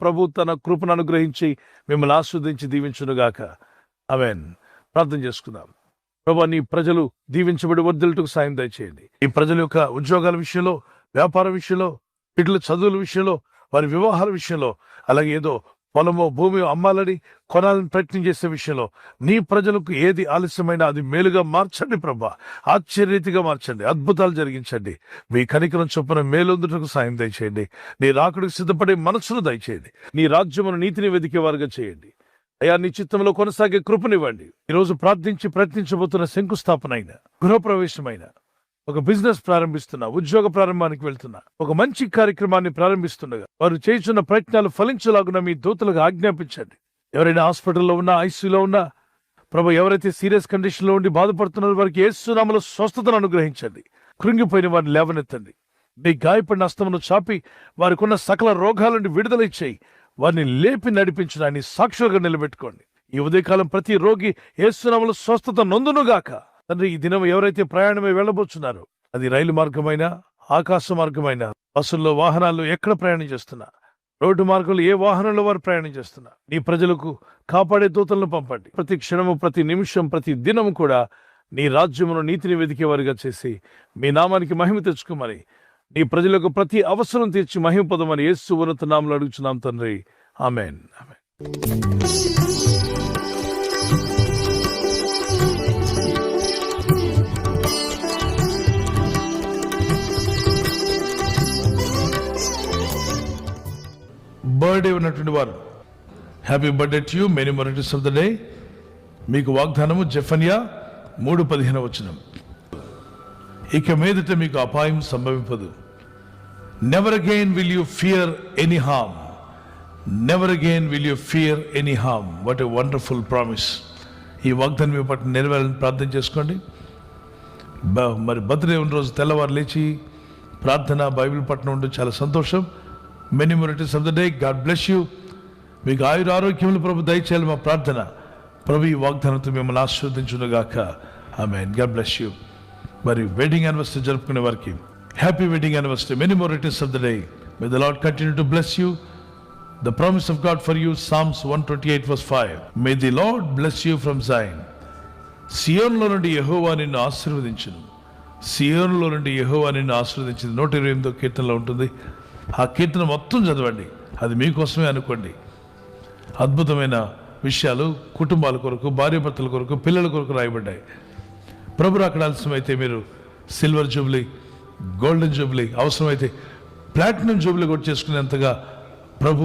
ప్రభు తన కృపను అనుగ్రహించి మిమ్మల్ని ఆస్వాదించి దీవించునుగాక. ఆమేన్. ప్రార్థన చేసుకుందాం. ప్రభు, నీ ప్రజలు దీవించబడి వర్ధిల్లుటకు సాయం దయచేయండి. ఈ ప్రజల యొక్క ఉద్యోగాల విషయంలో, వ్యాపార విషయంలో, బిడ్డల చదువుల విషయంలో, వారి వివాహాల విషయంలో, అలాగే ఏదో పొలమో భూమి అమ్మాలని కొనాలని ప్రయత్నం చేసే విషయంలో నీ ప్రజలకు ఏది ఆలస్యమైనా అది మేలుగా మార్చండి ప్రభా. ఆశ్చర్యరీతిగా మార్చండి, అద్భుతాలు జరిగించండి. మీ కనికరం చొప్పున మేలొందుటకు సాయం దయచేయండి. నీ రాకడకు సిద్ధపడే మనసును దయచేయండి. నీ రాజ్యమును నీతిని వెదికేవారుగా చేయండి. అయా, నీ చిత్తంలో కొనసాగే కృపనివ్వండి. ఈరోజు ప్రార్థించి ప్రయత్నించబోతున్న శంకుస్థాపన అయిన, గృహప్రవేశమైన, ఒక బిజినెస్ ప్రారంభిస్తున్నా, ఉద్యోగ ప్రారంభానికి వెళ్తున్నా, ఒక మంచి కార్యక్రమాన్ని ప్రారంభిస్తుండగా వారు చేస్తున్న ప్రయత్నాలు ఫలించలాగున మీ దూతలకు ఆజ్ఞాపించండి. ఎవరైనా హాస్పిటల్లో ఉన్నా, ఐసీయూలో ఉన్నా ప్రభు, ఎవరైతే సీరియస్ కండిషన్ లో ఉండి బాధపడుతున్నారో వారికి యేసు నామములో స్వస్థతను అనుగ్రహించండి. కృంగిపోయిన వారిని లేవనెత్తండి. మీ గాయపడిన హస్తమును చాపి వారికున్న సకల రోగాల నుండి విడుదల ఇచ్చేయి. వారిని లేపి నడిపించడాన్ని సాక్షులుగా నిలబెట్టుకోండి. ఈ ఉదయకాలం ప్రతి రోగి యేసు నామములో స్వస్థత నొందునుగాక. తండ్రి, ఈ దినం ఎవరైతే ప్రయాణమై వెళ్ళబోతున్నారో, అది రైలు మార్గమైనా, ఆకాశ మార్గమైనా, బస్సుల్లో, వాహనాల్లో ఎక్కడ ప్రయాణం చేస్తున్నా, రోడ్డు మార్గంలో ఏ వాహనంలో వారు ప్రయాణం చేస్తున్నా, నీ ప్రజలకు కాపాడే దూతలను పంపండి. ప్రతి క్షణము, ప్రతి నిమిషం, ప్రతి దినము కూడా నీ రాజ్యమును నీతిని వెతికేవారిగా చేసి మీ నామానికి మహిమ తెచ్చుకోమని, నీ ప్రజలకు ప్రతి అవసరం తీర్చి మహిమ పొందమని యేసు ఉన్నత నామములో అడుగుచున్నాం తండ్రి. ఆమేన్. ఆమేన్. బర్త్డే ఉన్నటువంటి వారు, happy birthday to you, many more returns of the day. మీకు వాగ్దానము జెఫన్యా 3:15. ఇక మీదట మీకు అపాయం సంభవింపదు. Never again will you fear any harm. Never again will you fear any harm. What a wonderful promise. ఈ వాగ్దానం మీ పట్ల నెరవేరాలని ప్రార్థన చేసుకోండి. మరి బర్త్డే ఉన్న రోజు తెల్లవారు లేచి ప్రార్థన, బైబిల్ పట్ల ఉండడం చాలా సంతోషం. Many more returns of the day. God bless you. మీకు ఆయుర ఆరోగ్యములు ప్రభు దయచేయాలి మా ప్రార్థన. ప్రభు ఈ వాగ్దానంతో మిమ్మల్ని ఆశీర్వదించునుగాక. ఆమేన్. God bless you. మరి వెడ్డింగ్ యానివర్సరీ జరుపుకునే వారికి happy wedding anniversary. Many more returns of the day. May the Lord continue to bless you. The promise of God for you, Psalms 128:5. May the Lord bless you from Zion. సియోనులో నుండి యెహోవా నిన్ను ఆశీర్వదించును. సియోనులో నుండి యెహోవా నిన్ను ఆశీర్వదించింది 128వ కీర్తనలో ఉంటుంది. ఆ కీర్తన మొత్తం చదవండి. అది మీకోసమే అనుకోండి. అద్భుతమైన విషయాలు కుటుంబాల కొరకు, భార్యాభర్తల కొరకు, పిల్లల కొరకు రాయబడ్డాయి. ప్రభు రాకడ ఆలస్యమైతే మీరు సిల్వర్ జూబ్లీ, గోల్డెన్ జూబ్లీ, అవసరమైతే ప్లాటినం జూబ్లీ కూడా చేసుకునేంతగా ప్రభు